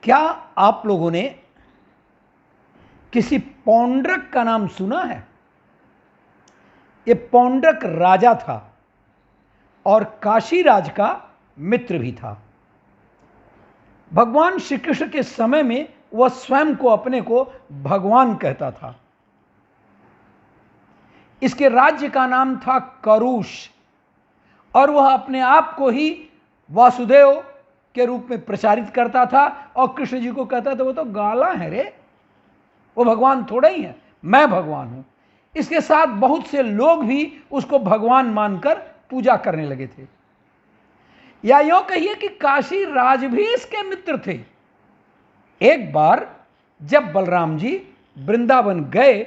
क्या आप लोगों ने किसी पौंड्रक का नाम सुना है? ये पौंड्रक राजा था और काशी राज का मित्र भी था। भगवान श्री कृष्ण के समय में वह स्वयं को अपने को भगवान कहता था। इसके राज्य का नाम था करुष और वह अपने आप को ही वासुदेव के रूप में प्रचारित करता था और कृष्ण जी को कहता था वो तो गाला है रे, वो भगवान थोड़ा ही है, मैं भगवान हूं। इसके साथ बहुत से लोग भी उसको भगवान मानकर पूजा करने लगे थे। या यूं कहिए कि काशी राज भी इसके मित्र थे। एक बार जब बलराम जी वृंदावन गए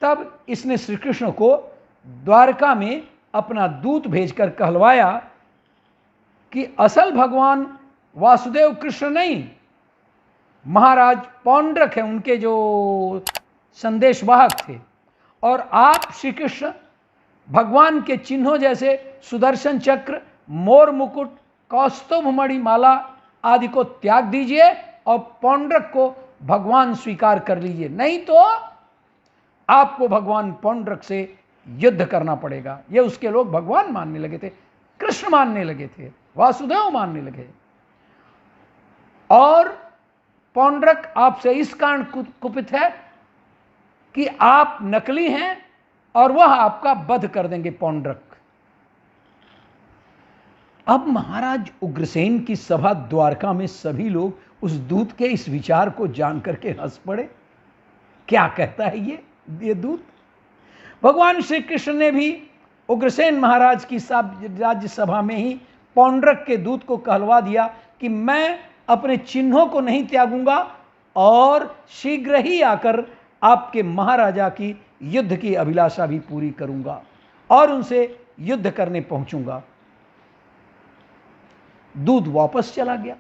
तब इसने श्री कृष्ण को द्वारका में अपना दूत भेजकर कहलवाया कि असल भगवान वासुदेव कृष्ण नहीं, महाराज पौंड्रक है, उनके जो संदेशवाहक थे, और आप श्री कृष्ण भगवान के चिन्हों जैसे सुदर्शन चक्र, मोर मुकुट, कौस्तुभ मणि माला आदि को त्याग दीजिए और पौंड्रक को भगवान स्वीकार कर लीजिए, नहीं तो आपको भगवान पौंड्रक से युद्ध करना पड़ेगा। ये उसके लोग भगवान मानने लगे थे, कृष्ण मानने लगे थे, वासुदेव मानने लगे। और पौंड्रक आपसे इस कारण कुपित है कि आप नकली हैं और वह आपका वध कर देंगे पौंड्रक। अब महाराज उग्रसेन की सभा द्वारका में सभी लोग उस दूत के इस विचार को जान करके हंस पड़े। क्या कहता है ये दूत? भगवान श्री कृष्ण ने भी उग्रसेन महाराज की राज्य सभा में ही पौंड्रक के दूत को कहलवा दिया कि मैं अपने चिन्हों को नहीं त्यागूंगा और शीघ्र ही आकर आपके महाराजा की युद्ध की अभिलाषा भी पूरी करूंगा और उनसे युद्ध करने पहुंचूंगा। दूत वापस चला गया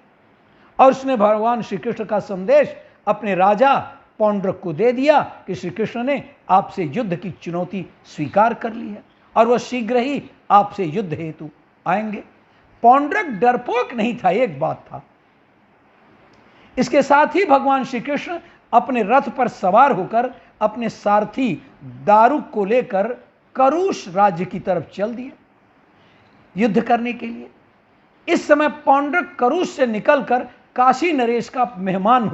और उसने भगवान श्री कृष्ण का संदेश अपने राजा पौंड्रक को दे दिया कि श्री कृष्ण ने आपसे युद्ध की चुनौती स्वीकार कर ली है और वह शीघ्र ही आपसे युद्ध हेतु आएंगे। पौंड्रक डरपोक नहीं था, एक बात था। इसके साथ ही भगवान श्री कृष्ण अपने रथ पर सवार होकर अपने सारथी दारुक को लेकर करुष राज्य की तरफ चल दिए युद्ध करने के लिए। इस समय पौंड्रक करुष से निकलकर काशी नरेश का मेहमान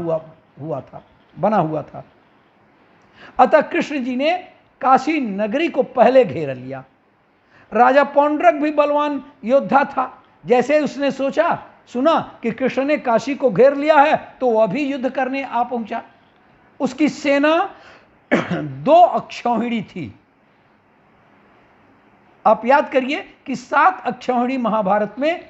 बना हुआ था। अतः कृष्ण जी ने काशी नगरी को पहले घेर लिया। राजा पौंड्रक भी बलवान योद्धा था। जैसे उसने सुना कि कृष्ण ने काशी को घेर लिया है तो वह भी युद्ध करने आ पहुंचा। उसकी सेना 2 अक्षौहिणी थी। आप याद करिए कि 7 अक्षौहिणी महाभारत में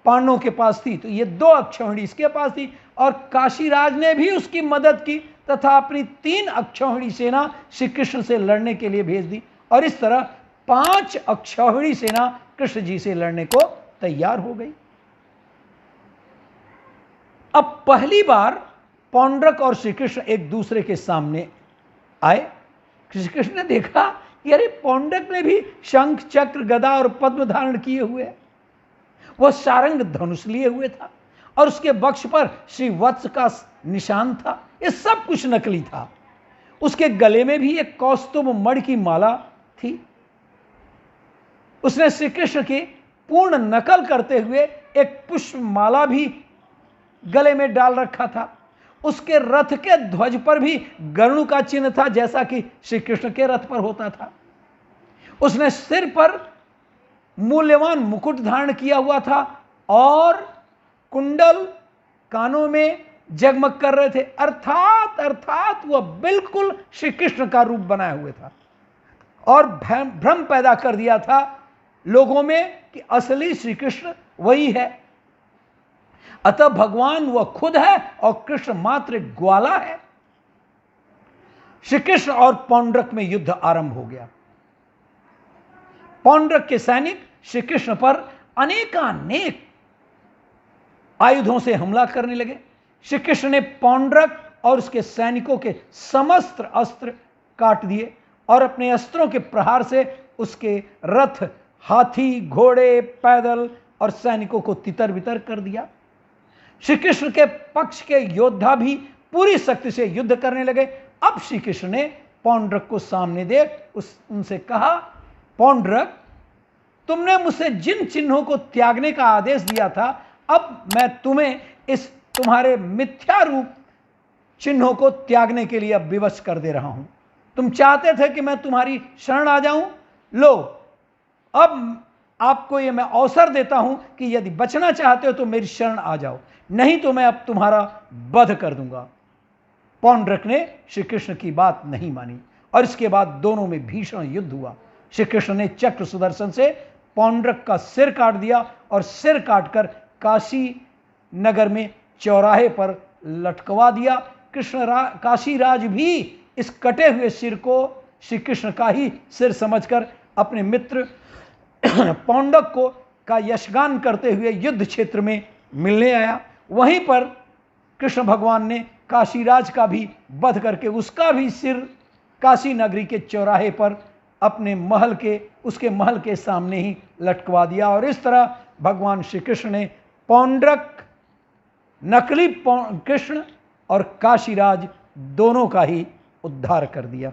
पांडवों के पास थी, तो ये 2 अक्षौहिणी इसके पास थी और काशीराज ने भी उसकी मदद की तथा अपनी 3 अक्षौहिणी सेना श्री कृष्ण से लड़ने के लिए भेज दी और इस तरह 5 अक्षौहिणी सेना कृष्ण जी से लड़ने को तैयार हो गई। अब पहली बार पौंड्रक और श्री कृष्ण एक दूसरे के सामने आए। श्री कृष्ण ने देखा कि अरे पौंड्रक ने भी शंख, चक्र, गदा और पद्म धारण किए हुए, वह सारंग धनुष लिए हुए था और उसके वक्ष पर श्री वत्स का निशान था। ये सब कुछ नकली था। उसके गले में भी एक कौस्तुभ मणि की माला थी। उसने श्री कृष्ण की पूर्ण नकल करते हुए एक पुष्प माला भी गले में डाल रखा था। उसके रथ के ध्वज पर भी गरुड़ का चिन्ह था, जैसा कि श्री कृष्ण के रथ पर होता था। उसने सिर पर मूल्यवान मुकुट धारण किया हुआ था और कुंडल कानों में जगमग कर रहे थे। अर्थात वह बिल्कुल श्री कृष्ण का रूप बनाए हुए था और भ्रम पैदा कर दिया था लोगों में कि असली श्री कृष्ण वही है। अतः भगवान वह खुद है और कृष्ण मात्र ग्वाला है। श्री कृष्ण और पौंड्रक में युद्ध आरंभ हो गया। पौंड्रक के सैनिक श्री कृष्ण पर अनेकानेक आयुधों से हमला करने लगे। श्री कृष्ण ने पौंड्रक और उसके सैनिकों के समस्त अस्त्र काट दिए और अपने अस्त्रों के प्रहार से उसके रथ, हाथी, घोड़े, पैदल और सैनिकों को तितर बितर कर दिया। श्री कृष्ण के पक्ष के योद्धा भी पूरी शक्ति से युद्ध करने लगे। अब श्री कृष्ण ने पौंड्रक को सामने देख उनसे कहा, पौंड्रक, तुमने मुझसे जिन चिन्हों को त्यागने का आदेश दिया था, अब मैं तुम्हें इस तुम्हारे मिथ्या रूप चिन्हों को त्यागने के लिए अब विवश कर दे रहा हूं। तुम चाहते थे कि मैं तुम्हारी शरण आ जाऊं, लो अब आपको यह मैं अवसर देता हूं कि यदि बचना चाहते हो तो मेरी शरण आ जाओ, नहीं तो मैं अब तुम्हारा वध कर दूंगा। पौंड्रक ने श्री कृष्ण की बात नहीं मानी और इसके बाद दोनों में भीषण युद्ध हुआ। श्री कृष्ण ने चक्र सुदर्शन से पौंड्रक का सिर काट दिया और सिर काटकर काशी नगर में चौराहे पर लटकवा दिया। काशीराज भी इस कटे हुए सिर को श्री कृष्ण का ही सिर समझकर अपने मित्र पौंडक को का यशगान करते हुए युद्ध क्षेत्र में मिलने आया। वहीं पर कृष्ण भगवान ने काशीराज का भी वध करके उसका भी सिर काशी नगरी के चौराहे पर अपने उसके महल के सामने ही लटकवा दिया। और इस तरह भगवान श्री कृष्ण ने पौंड्रक, नकली कृष्ण और काशीराज दोनों का ही उद्धार कर दिया।